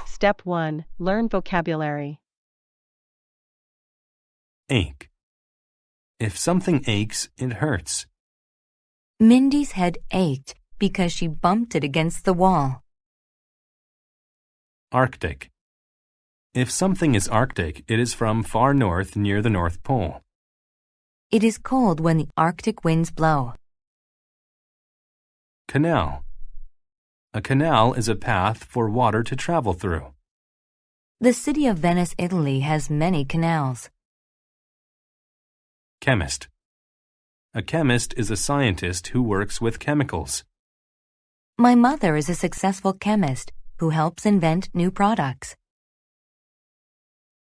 Step 1. Learn vocabulary. Ache. If something aches, it hurts. Mindy's head ached because she bumped it against the wall. Arctic. If something is Arctic, it is from far north near the North Pole. It is cold when the Arctic winds blow. Canal. A canal is a path for water to travel through. The city of Venice, Italy has many canals. Chemist. A chemist is a scientist who works with chemicals. My mother is a successful chemist who helps invent new products.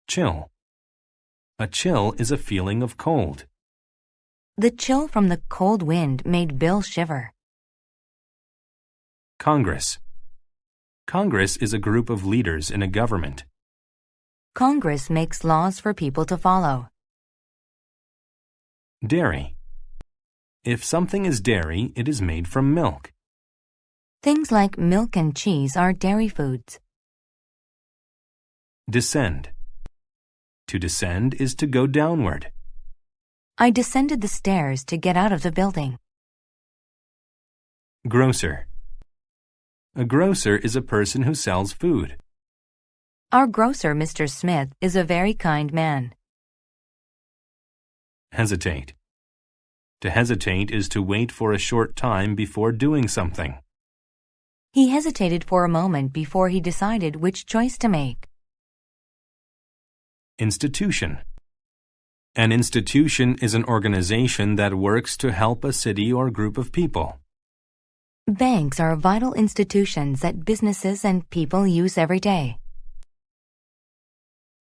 Chill. A chill is a feeling of cold. The chill from the cold wind made Bill shiver. Congress. Congress is a group of leaders in a government. Congress makes laws for people to follow. Dairy. If something is dairy, it is made from milk. Things like milk and cheese are dairy foods. Descend. To descend is to go downward. I descended the stairs to get out of the building. Grocer. A grocer is a person who sells food. Our grocer, Mr. Smith, is a very kind man. Hesitate. To hesitate is to wait for a short time before doing something. He hesitated for a moment before he decided which choice to make. Institution. An institution is an organization that works to help a city or group of people. Banks are vital institutions that businesses and people use every day.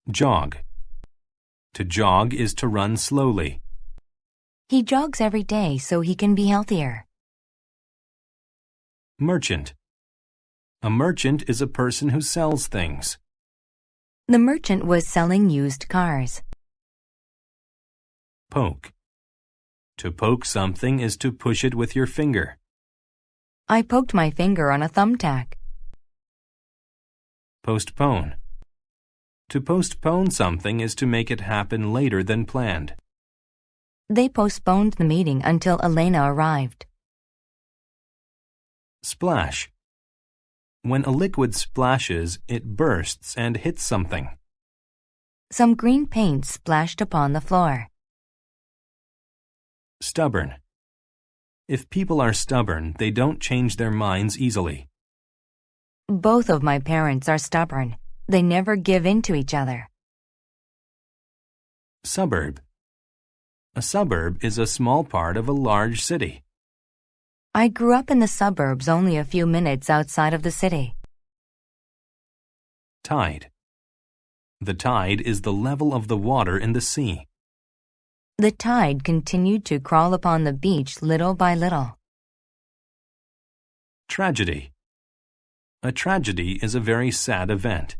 Jog. To jog is to run slowly. He jogs every day so he can be healthier. Merchant. A merchant is a person who sells things. The merchant was selling used cars. Poke. To poke something is to push it with your finger. I poked my finger on a thumbtack. Postpone. To postpone something is to make it happen later than planned. They postponed the meeting until Elena arrived. Splash. When a liquid splashes, it bursts and hits something. Some green paint splashed upon the floor. Stubborn. If people are stubborn, they don't change their minds easily. Both of my parents are stubborn. They never give in to each other. Suburb. A suburb is a small part of a large city. I grew up in the suburbs only a few minutes outside of the city. Tide. The tide is the level of the water in the sea. The tide continued to crawl upon the beach little by little. Tragedy. A tragedy is a very sad event.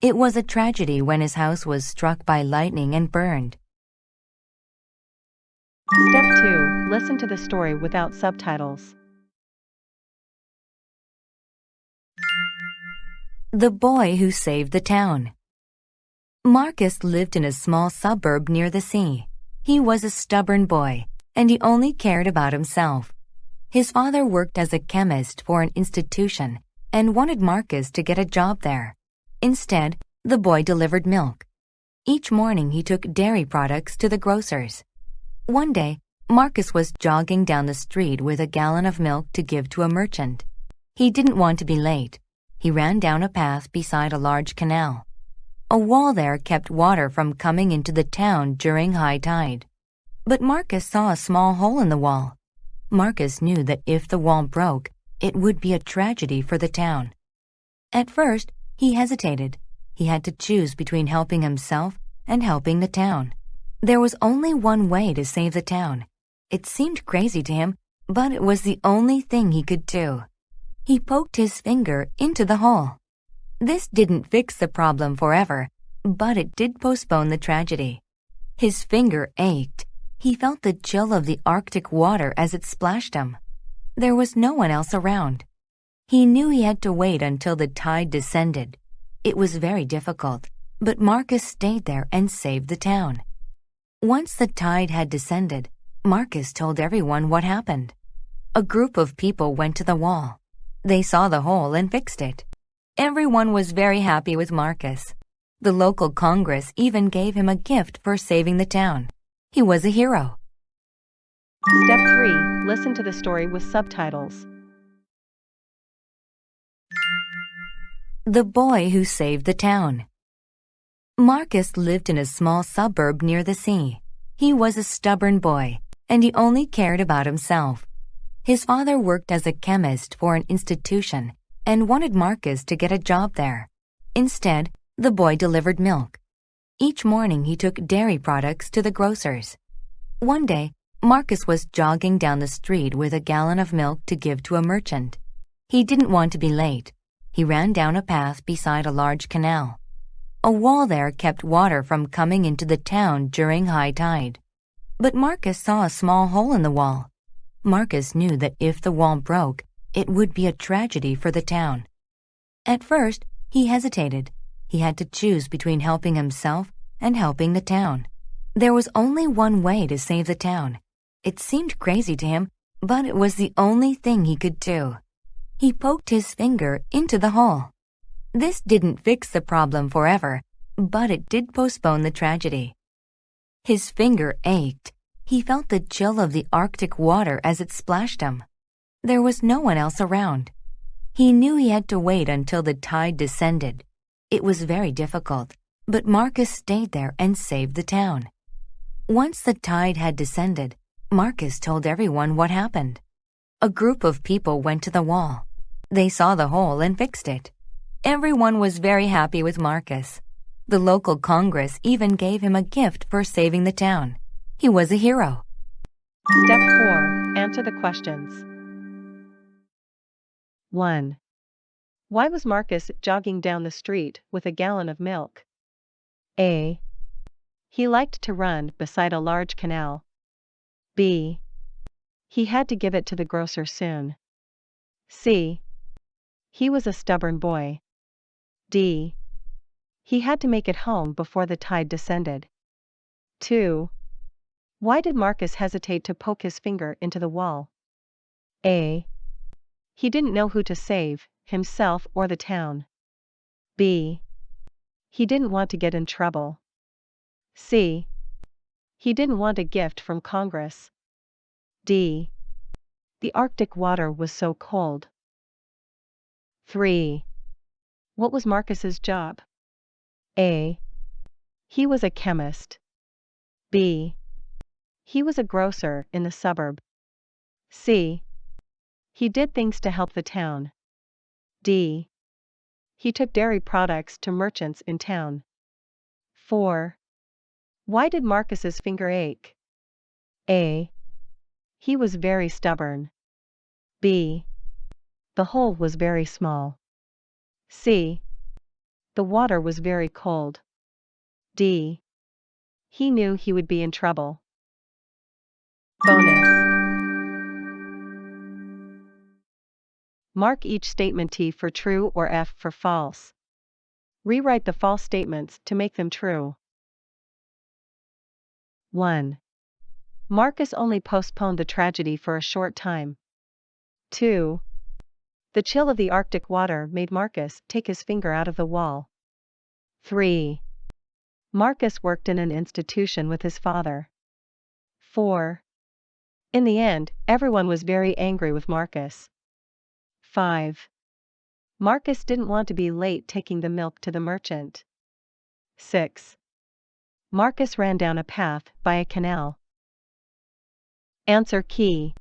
It was a tragedy when his house was struck by lightning and burned. Step 2. Listen to the story without subtitles. The Boy Who Saved the Town. Marcus lived in a small suburb near the sea. He was a stubborn boy, and he only cared about himself. His father worked as a chemist for an institution and wanted Marcus to get a job there. Instead, the boy delivered milk. Each morning he took dairy products to the grocers. One day, Marcus was jogging down the street with a gallon of milk to give to a merchant. He didn't want to be late. He ran down a path beside a large canal. A wall there kept water from coming into the town during high tide. But Marcus saw a small hole in the wall. Marcus knew that if the wall broke, it would be a tragedy for the town. At first, he hesitated. He had to choose between helping himself and helping the town. There was only one way to save the town. It seemed crazy to him, but it was the only thing he could do. He poked his finger into the hole. This didn't fix the problem forever, but it did postpone the tragedy. His finger ached. He felt the chill of the Arctic water as it splashed him. There was no one else around. He knew he had to wait until the tide descended. It was very difficult, but Marcus stayed there and saved the town. Once the tide had descended, Marcus told everyone what happened. A group of people went to the wall. They saw the hole and fixed it. Everyone was very happy with Marcus. The local Congress even gave him a gift for saving the town. He was a hero. Step 3. Listen to the story with subtitles. The Boy Who Saved the Town. Marcus lived in a small suburb near the sea. He was a stubborn boy, and he only cared about himself. His father worked as a chemist for an institution and wanted Marcus to get a job there. Instead, the boy delivered milk. Each morning he took dairy products to the grocers. One day, Marcus was jogging down the street with a gallon of milk to give to a merchant. He didn't want to be late. He ran down a path beside a large canal. A wall there kept water from coming into the town during high tide. But Marcus saw a small hole in the wall. Marcus knew that if the wall broke, it would be a tragedy for the town. At first, he hesitated. He had to choose between helping himself and helping the town. There was only one way to save the town. It seemed crazy to him, but it was the only thing he could do. He poked his finger into the hole. This didn't fix the problem forever, but it did postpone the tragedy. His finger ached. He felt the chill of the Arctic water as it splashed him. There was no one else around. He knew he had to wait until the tide descended. It was very difficult, but Marcus stayed there and saved the town. Once the tide had descended, Marcus told everyone what happened. A group of people went to the wall. They saw the hole and fixed it. Everyone was very happy with Marcus. The local Congress even gave him a gift for saving the town. He was a hero. Step 4. Answer the questions. 1. Why was Marcus jogging down the street with a gallon of milk? A. He liked to run beside a large canal. B. He had to give it to the grocer soon. C. He was a stubborn boy. D. He had to make it home before the tide descended. 2. Why did Marcus hesitate to poke his finger into the wall? A. He didn't know who to save, himself or the town. B. He didn't want to get in trouble. C. He didn't want a gift from Congress. D. The Arctic water was so cold. 3. What was Marcus's job? A. He was a chemist. B. He was a grocer in the suburb. C. He did things to help the town. D. He took dairy products to merchants in town. 4. Why did Marcus's finger ache? A. He was very stubborn. B. The hole was very small. C. The water was very cold. D. He knew he would be in trouble. Bonus. Mark each statement T for true or F for false. Rewrite the false statements to make them true. 1. Marcus only postponed the tragedy for a short time. 2. The chill of the Arctic water made Marcus take his finger out of the wall. 3. Marcus worked in an institution with his father. 4. In the end, everyone was very angry with Marcus. 5. Marcus didn't want to be late taking the milk to the merchant. 6. Marcus ran down a path by a canal. Answer key.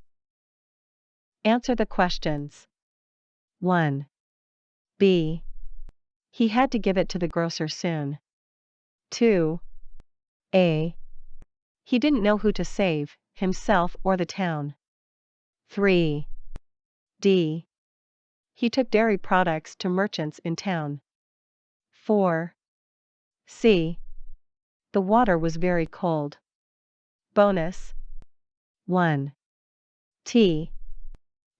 Answer the questions. 1. B. He had to give it to the grocer soon. 2. A. He didn't know who to save, himself or the town. 3. D. He took dairy products to merchants in town. 4. C. The water was very cold. Bonus. 1. T.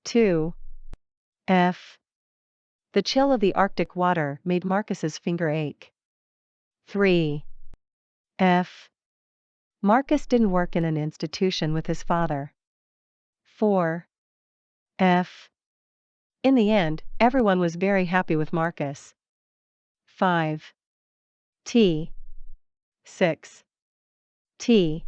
2. F. The chill of the Arctic water made Marcus's finger ache. 3. F. Marcus didn't work in an institution with his father. 4. F. In the end, everyone was very happy with Marcus. 5. T. 6. T.